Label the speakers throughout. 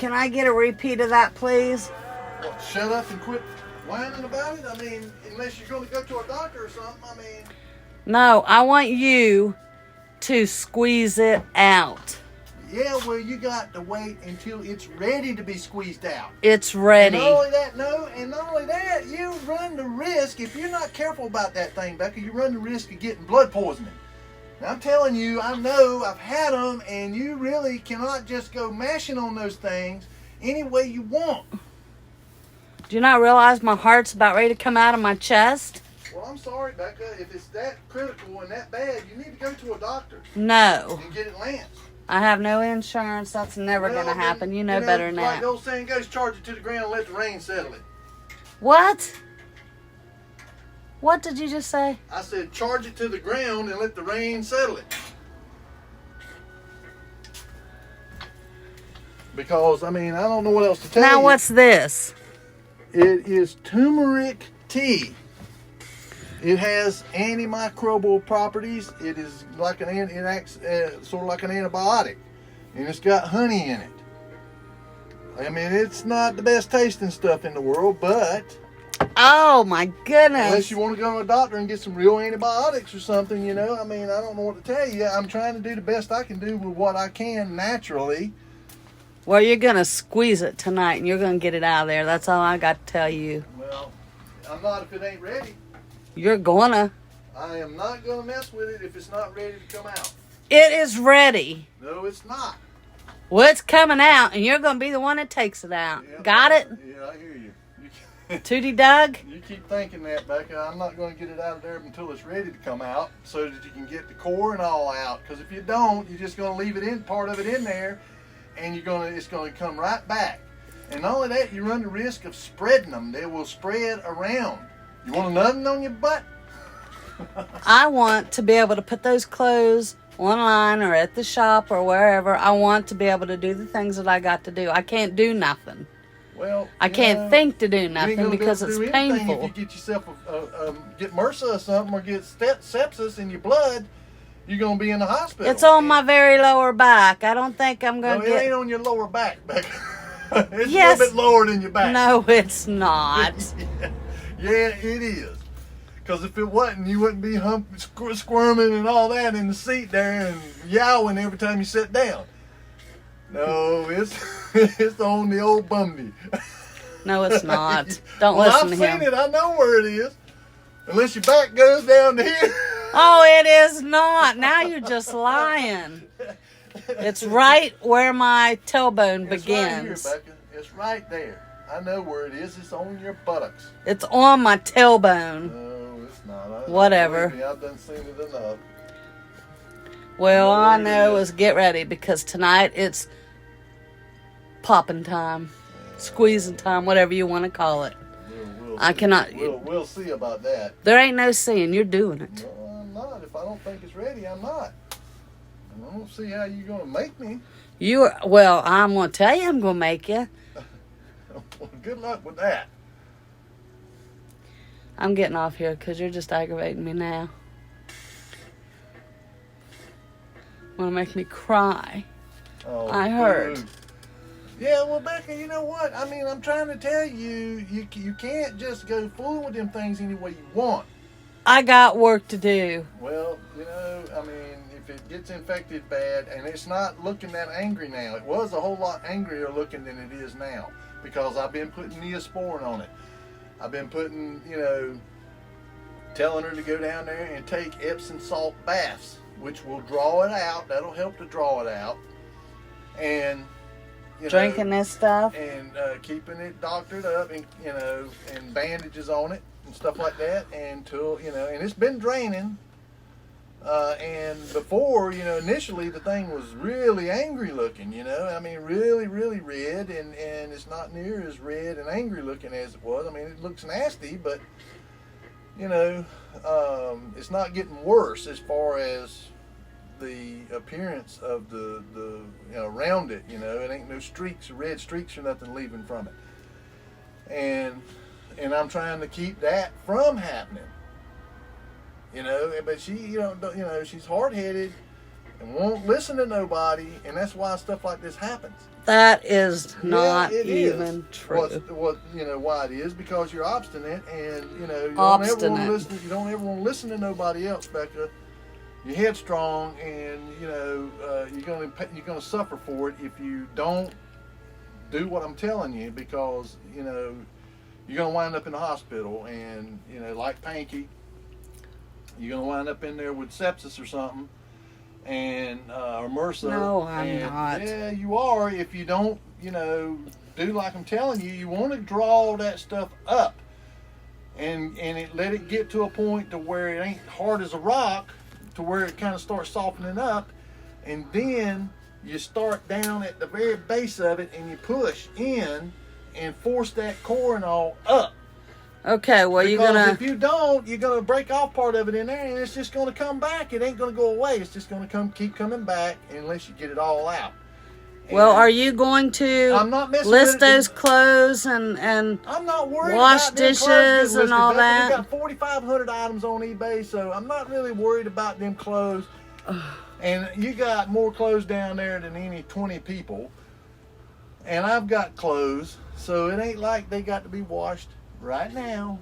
Speaker 1: can I get a repeat of that, please?
Speaker 2: What, shut up and quit whining about it? I mean, unless you're going to go to a doctor or something, I mean...
Speaker 1: No, I want you to squeeze it out.
Speaker 2: Yeah, well, you got to wait until it's ready to be squeezed out.
Speaker 1: It's ready.
Speaker 2: And not only that, you run the risk, if you're not careful about that thing, Becca, you run the risk of getting blood poisoning. Now, I'm telling you, I know, I've had them, and you really cannot just go mashing on those things any way you want.
Speaker 1: Do you not realize my heart's about ready to come out of my chest?
Speaker 2: Well, I'm sorry, Becca. If it's that critical and that bad, you need to go to a doctor.
Speaker 1: No.
Speaker 2: And get it lanced.
Speaker 1: I have no insurance. That's never going to happen. You know better than that.
Speaker 2: Like the old saying goes, charge it to the ground and let the rain settle it.
Speaker 1: What? What did you just say?
Speaker 2: I said charge it to the ground and let the rain settle it. Because, I mean, I don't know what else to tell you.
Speaker 1: Now, what's this?
Speaker 2: It is turmeric tea. It has antimicrobial properties. It is like it acts sort of like an antibiotic, and it's got honey in it. I mean, it's not the best tasting stuff in the world, but
Speaker 1: oh my goodness!
Speaker 2: Unless you want to go to a doctor and get some real antibiotics or something, you know. I mean, I don't know what to tell you. I'm trying to do the best I can do with what I can naturally.
Speaker 1: Well, you're gonna squeeze it tonight, and you're gonna get it out of there. That's all I got to tell you.
Speaker 2: Well, I'm not if it ain't ready.
Speaker 1: You're gonna.
Speaker 2: I am not going to mess with it if it's not ready to come out.
Speaker 1: It is ready.
Speaker 2: No, it's not.
Speaker 1: Well, it's coming out, and you're going to be the one that takes it out.
Speaker 2: Yeah,
Speaker 1: got it?
Speaker 2: Yeah, I hear you.
Speaker 1: Tootie Doug?
Speaker 2: You keep thinking that, Becca. I'm not going to get it out of there until it's ready to come out so that you can get the core and all out. Because if you don't, you're just going to leave it in, part of it in there, and it's going to come right back. And not only that, you run the risk of spreading them. They will spread around. You want nothing on your butt?
Speaker 1: I want to be able to put those clothes online or at the shop or wherever. I want to be able to do the things that I got to do. I can't do nothing.
Speaker 2: Well,
Speaker 1: I can't think to do nothing because it's painful.
Speaker 2: If you get yourself get MRSA or something or get sepsis in your blood, you're going to be in the hospital.
Speaker 1: It's on my very lower back. I don't think I'm going to get...
Speaker 2: it ain't on your lower back, Becca. It's
Speaker 1: yes.
Speaker 2: a little bit lower than your back.
Speaker 1: No, it's not.
Speaker 2: Yeah, it is. Because if it wasn't, you wouldn't be squirming and all that in the seat there and yowling every time you sit down. No, it's on the old bumby.
Speaker 1: No, it's not. Don't listen to him.
Speaker 2: I've seen it. I know where it is. Unless your back goes down to here.
Speaker 1: Oh, it is not. Now you're just lying. It's right where my tailbone begins.
Speaker 2: It's right here, Becca. It's right there. I know where it is. It's on your buttocks.
Speaker 1: It's on my tailbone.
Speaker 2: No, it's not.
Speaker 1: Whatever.
Speaker 2: I've done seen it enough.
Speaker 1: Well, all I know is get ready because tonight it's popping time, squeezing time, whatever you want to call it. I cannot.
Speaker 2: We'll see about that.
Speaker 1: There ain't no seeing. You're doing it.
Speaker 2: No, I'm not. If I don't think it's ready, I'm not. And I don't see how you're going to make me.
Speaker 1: Well, I'm going to tell you I'm going to make you.
Speaker 2: Well, good luck with that.
Speaker 1: I'm getting off here because you're just aggravating me now. Want to make me cry.
Speaker 2: Oh,
Speaker 1: I heard.
Speaker 2: Dude. Yeah, well, Becca, you know what? I mean, I'm trying to tell you, you can't just go fooling with them things any way you want.
Speaker 1: I got work to do.
Speaker 2: Well, you know, I mean, if it gets infected bad, and it's not looking that angry now. It was a whole lot angrier looking than it is now because I've been putting Neosporin on it. I've been putting, telling her to go down there and take Epsom salt baths, which will draw it out. That'll help to draw it out. And
Speaker 1: drinking this stuff
Speaker 2: and keeping it doctored up and and bandages on it and stuff like that until and it's been draining and before initially the thing was really angry looking, I mean really red, and it's not near as red and angry looking as it was. I mean, it looks nasty, but it's not getting worse as far as the appearance of the around it. It ain't no streaks, red streaks or nothing leaving from it, and I'm trying to keep that from happening. But she she's hard-headed, and won't listen to nobody, and that's why stuff like this happens.
Speaker 1: That is not
Speaker 2: it
Speaker 1: even
Speaker 2: is.
Speaker 1: true.
Speaker 2: What you know why it is, because you're obstinate, and you know you don't ever want to listen to nobody else, Becca. You're headstrong, and you know you're gonna suffer for it if you don't do what I'm telling you, because you know you're gonna wind up in the hospital, and you know, like Panky, you're gonna wind up in there with sepsis or something, and or MRSA.
Speaker 1: No, I'm not.
Speaker 2: Yeah, you are if you don't, you know, do like I'm telling you. You want to draw that stuff up, and let it get to a point to where it ain't hard as a rock, to where it kind of starts softening up, and then you start down at the very base of it, and you push in and force that core and all up.
Speaker 1: Okay, well,
Speaker 2: Because if you don't, you're gonna break off part of it in there, and it's just gonna come back. It ain't gonna go away. It's just gonna keep coming back unless you get it all out. And
Speaker 1: well, are you going to
Speaker 2: I'm not messing
Speaker 1: list
Speaker 2: with it.
Speaker 1: those clothes and
Speaker 2: I'm not worried
Speaker 1: wash
Speaker 2: about them clothes
Speaker 1: dishes
Speaker 2: getting
Speaker 1: and all
Speaker 2: listed.
Speaker 1: that?
Speaker 2: We got 4,500 items on eBay, so I'm not really worried about them clothes. And you got more clothes down there than any 20 people. And I've got clothes, so it ain't like they got to be washed right now.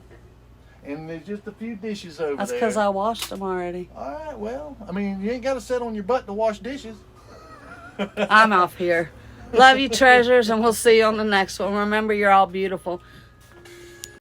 Speaker 2: And there's just a few dishes over
Speaker 1: That's
Speaker 2: there.
Speaker 1: because I washed them already.
Speaker 2: All right, well, I mean, you ain't got to sit on your butt to wash dishes.
Speaker 1: I'm off here. Love you, treasures, and we'll see you on the next one. Remember, you're all beautiful.